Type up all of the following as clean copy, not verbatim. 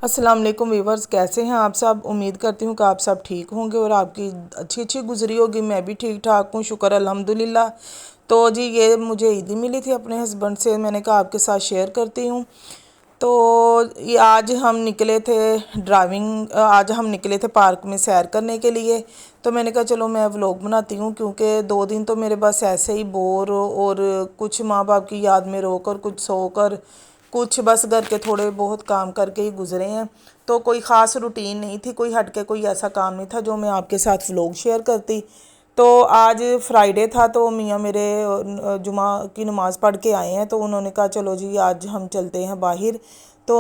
अस्सलाम वालेकुम वीवर्स, कैसे हैं आप सब। उम्मीद करती हूँ कि आप सब ठीक होंगे और आपकी अच्छी गुजरी होगी। मैं भी ठीक ठाक हूँ, शुक्र अल्हम्दुलिल्लाह। तो जी ये मुझे ईदी मिली थी अपने हस्बैंड से, मैंने कहा आपके साथ शेयर करती हूँ। तो ये आज हम निकले थे आज हम निकले थे पार्क में सैर करने के लिए। तो मैंने कहा चलो मैं व्लॉग बनाती हूँ, क्योंकि 2 दिन तो मेरे बस ऐसे ही बोर और कुछ माँ बाप की याद में रोकर, कुछ सोकर, कुछ बस घर के थोड़े बहुत काम करके ही गुजरे हैं। तो कोई ख़ास रूटीन नहीं थी, कोई हटके कोई ऐसा काम नहीं था जो मैं आपके साथ व्लॉग शेयर करती। तो आज फ्राइडे था, तो मियाँ मेरे जुमा की नमाज़ पढ़ के आए हैं, तो उन्होंने कहा चलो जी आज हम चलते हैं बाहर। तो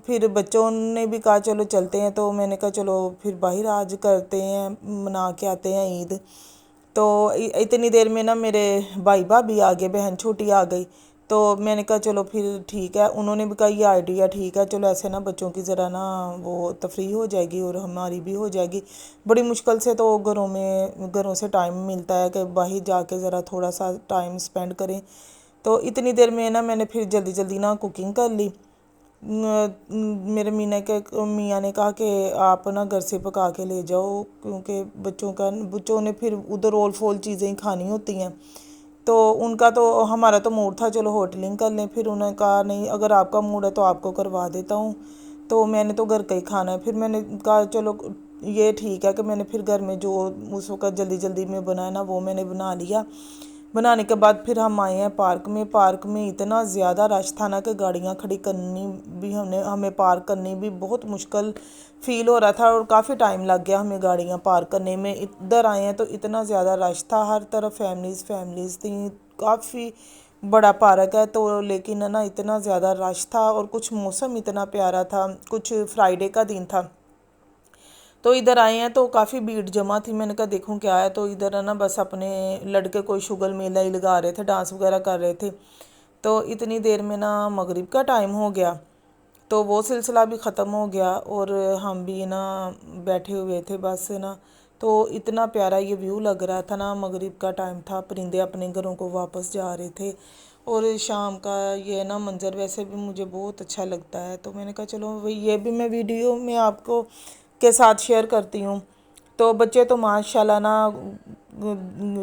फिर बच्चों ने भी कहा चलो चलते हैं, तो मैंने कहा चलो फिर बाहर आज करते हैं, मना के आते हैं ईद। तो इतनी देर में ना मेरे भाई भाभी आ गए, बहन छोटी आ गई। तो मैंने कहा चलो फिर ठीक है, उन्होंने भी कहा ये आइडिया ठीक है, चलो ऐसे ना बच्चों की ज़रा ना वो तफरी हो जाएगी और हमारी भी हो जाएगी। बड़ी मुश्किल से तो घरों से टाइम मिलता है कि बाहर जाके ज़रा थोड़ा सा टाइम स्पेंड करें। तो इतनी देर में ना मैंने फिर जल्दी जल्दी ना कुकिंग कर ली। मेरे मियाँ ने कहा कि आप ना घर से पका के ले जाओ, क्योंकि बच्चों ने फिर उधर रोल फोल चीज़ें ही खानी होती हैं। तो उनका तो हमारा तो मूड था चलो होटलिंग कर लें, फिर उन्होंने कहा नहीं अगर आपका मूड है तो आपको करवा देता हूँ। तो मैंने तो घर का ही खाना है, फिर मैंने कहा चलो ये ठीक है कि मैंने फिर घर में जो उस वक़्त जल्दी जल्दी में बनाया ना वो मैंने बना लिया। बनाने के बाद फिर हम आए हैं पार्क में इतना ज़्यादा रश था ना कि गाड़ियाँ खड़ी करनी भी हमें पार्क करनी भी बहुत मुश्किल फ़ील हो रहा था, और काफ़ी टाइम लग गया हमें गाड़ियाँ पार्क करने में। इधर आए हैं तो इतना ज़्यादा रश था, हर तरफ फैमिलीज़ थी। काफ़ी बड़ा पार्क है तो, लेकिन है ना इतना ज़्यादा रश था, और कुछ मौसम इतना प्यारा था, कुछ फ्राइडे का दिन था। तो इधर आए हैं तो काफ़ी भीड़ जमा थी। मैंने कहा देखूं क्या है, तो इधर है ना बस अपने लड़के कोई शुगल मेला ही लगा रहे थे, डांस वगैरह कर रहे थे। तो इतनी देर में ना मगरिब का टाइम हो गया, तो वो सिलसिला भी ख़त्म हो गया, और हम भी ना बैठे हुए थे बस ना। तो इतना प्यारा ये व्यू लग रहा था ना, मगरिब का टाइम था, परिंदे अपने घरों को वापस जा रहे थे, और शाम का ये ना मंज़र वैसे भी मुझे बहुत अच्छा लगता है। तो मैंने कहा चलो वही ये भी मैं वीडियो में आपको के साथ शेयर करती हूँ। तो बच्चे तो माशाल्लाह ना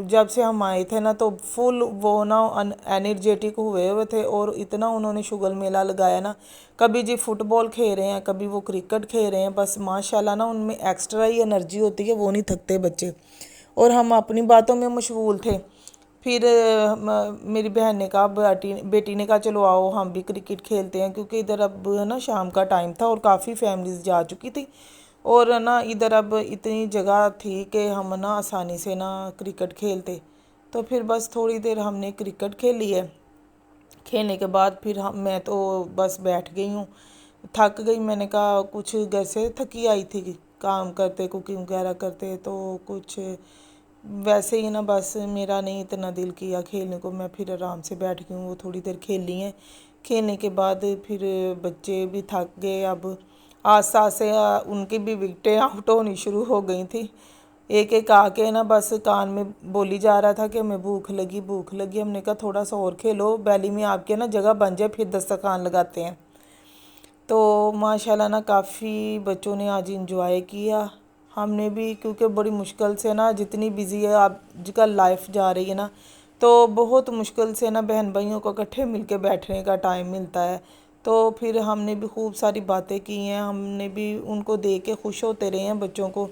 जब से हम आए थे ना तो फुल वो ना एनर्जेटिक हुए थे, और इतना उन्होंने शुगल मेला लगाया ना। कभी जी फुटबॉल खेल रहे हैं, कभी वो क्रिकेट खेल रहे हैं, बस माशाल्लाह ना उनमें एक्स्ट्रा ही एनर्जी होती है, वो नहीं थकते बच्चे। और हम अपनी बातों में मशगूल थे। फिर मेरी बहन ने कहा, बेटी ने कहा चलो आओ हम भी क्रिकेट खेलते हैं, क्योंकि इधर अब ना शाम का टाइम था और काफ़ी फैमिलीज जा चुकी थी, और ना इधर अब इतनी जगह थी कि हम ना आसानी से ना क्रिकेट खेलते। तो फिर बस थोड़ी देर हमने क्रिकेट खेली है। खेलने के बाद फिर मैं तो बस बैठ गई हूँ, थक गई। मैंने कहा कुछ घर से थकी आई थी काम करते, कुकिंग वगैरह करते, तो कुछ वैसे ही ना बस मेरा नहीं इतना दिल किया खेलने को, मैं फिर आराम से बैठ गई हूँ। वो थोड़ी देर खेली हैं, खेलने के बाद फिर बच्चे भी थक गए। अब आस्ता आस्ता उनकी भी विकटें आउट होनी शुरू हो गई थी। एक एक आके ना बस कान में बोली जा रहा था कि हमें भूख लगी। हमने कहा थोड़ा सा और खेलो, बैली में आपके ना जगह बन जाए, फिर दस्तरखान लगाते हैं। तो माशाल्लाह ना काफ़ी बच्चों ने आज इंजॉय किया, हमने भी, क्योंकि बड़ी मुश्किल से ना जितनी बिज़ी है आजकल लाइफ जा रही है ना, तो बहुत मुश्किल से ना बहन भाइयों को इकट्ठे मिलके बैठने का टाइम मिलता है। तो फिर हमने भी खूब सारी बातें की हैं, हमने भी उनको देख के खुश होते रहे हैं बच्चों को,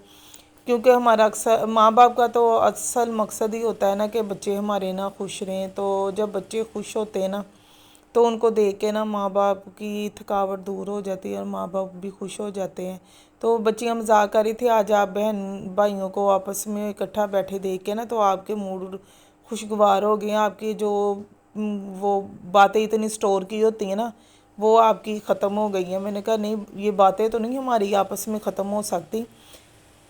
क्योंकि हमारा अक्सर माँ बाप का तो असल मकसद ही होता है ना कि बच्चे हमारे ना खुश रहें। तो जब बच्चे खुश होते हैं ना, तो उनको देख के ना माँ बाप की थकावट दूर हो जाती है और माँ बाप भी खुश हो जाते हैं। तो बच्चियाँ मजाक कर रही थी आज आप बहन भाइयों को आपस में इकट्ठा बैठे देख के ना, तो आपके मूड खुशगवार हो गए हैं। आपकी जो वो बातें इतनी स्टोर की होती हैं ना, वो आपकी ख़त्म हो गई हैं। मैंने कहा नहीं, ये बातें तो नहीं हमारी आपस में ख़त्म हो सकती,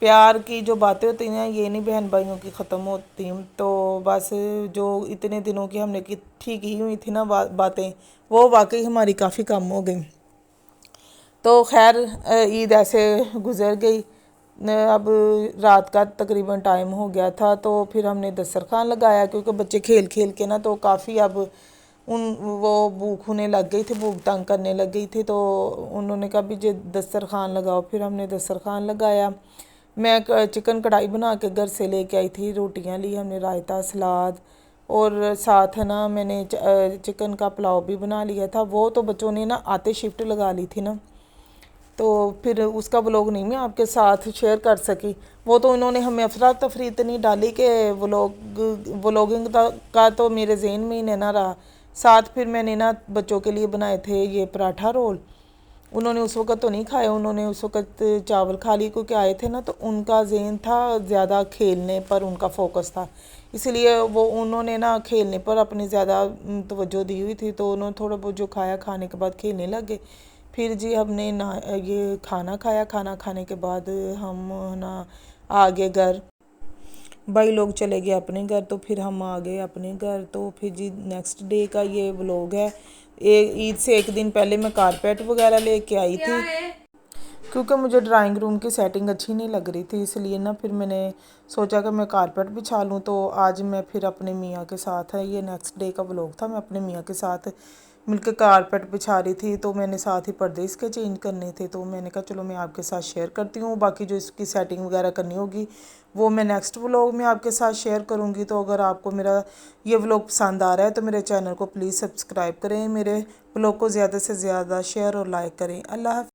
प्यार की जो बातें होती हैं ये नहीं बहन भाइयों की ख़त्म होती। तो बस जो इतने दिनों की हमने की हुई थी ना बातें, वो वाकई हमारी काफ़ी कम हो गई। तो खैर ईद ऐसे गुज़र गई। अब रात का तकरीबन टाइम हो गया था, तो फिर हमने दस्तरखान लगाया, क्योंकि बच्चे खेल खेल के ना तो काफ़ी अब وہ भूख होने लग गई थी, भूख तंग करने लग गई थी, तो उन्होंने कहा भी जो दस्तरखान लगाओ। फिर हमने दस्तरखान लगाया। मैं चिकन कढ़ाई बना के घर से लेके आई थी, रोटियां ली हमने, रायता, सलाद, और साथ है ना मैंने चिकन का पुलाव भी बना लिया था। वो तो बच्चों ने ना आते शिफ्ट लगा ली थी ना, तो फिर उसका व्लॉग नहीं मैं आपके साथ शेयर कर सकी। वो तो उन्होंने हमें अफरा तफरी इतनी डाली कि व्लॉगिंग का तो मेरे जहन में ही नहीं ना रहा। साथ फिर मैंने ना बच्चों के लिए बनाए थे ये पराठा रोल। उन्होंने उस वक़्त तो नहीं खाया, उन्होंने उस वक़्त चावल खा लिए क्योंकि आए थे ना, तो उनका जहन था ज़्यादा खेलने पर, उनका फोकस था, इसलिए वो उन्होंने ना खेलने पर अपनी ज़्यादा तवज्जो दी हुई थी। तो उन्होंने थोड़ा बहुत जो खाया, खाने के बाद खेलने लग गए। फिर जी हमने ना ये खाना खाया। खाना खाने के बाद हम ना आ गए घर। भाई लोग चले गए अपने घर, तो फिर हम आ गए अपने घर। तो फिर जी नेक्स्ट डे का ये व्लॉग है। ईद से एक दिन पहले मैं कारपेट वगैरह लेके आई थी, क्योंकि मुझे ड्राइंग रूम की सेटिंग अच्छी नहीं लग रही थी, इसलिए ना फिर मैंने सोचा कि मैं कारपेट बिछा लूँ। तो आज मैं फिर अपने मियाँ के साथ है, ये नेक्स्ट डे का व्लॉग था, मैं अपने मियाँ के साथ मिलकर कारपेट बिछा रही थी। तो मैंने साथ ही पर्दे इसके चेंज करने थे, तो मैंने कहा चलो मैं आपके साथ शेयर करती हूँ। बाकी जो इसकी सेटिंग वगैरह करनी होगी वो मैं नेक्स्ट व्लॉग में आपके साथ शेयर करूँगी। तो अगर आपको मेरा ये व्लॉग पसंद आ रहा है तो मेरे चैनल को प्लीज़ सब्सक्राइब करें, मेरे व्लॉग को ज़्यादा से ज़्यादा शेयर और लाइक करें। अल्लाह हाफ़िज़।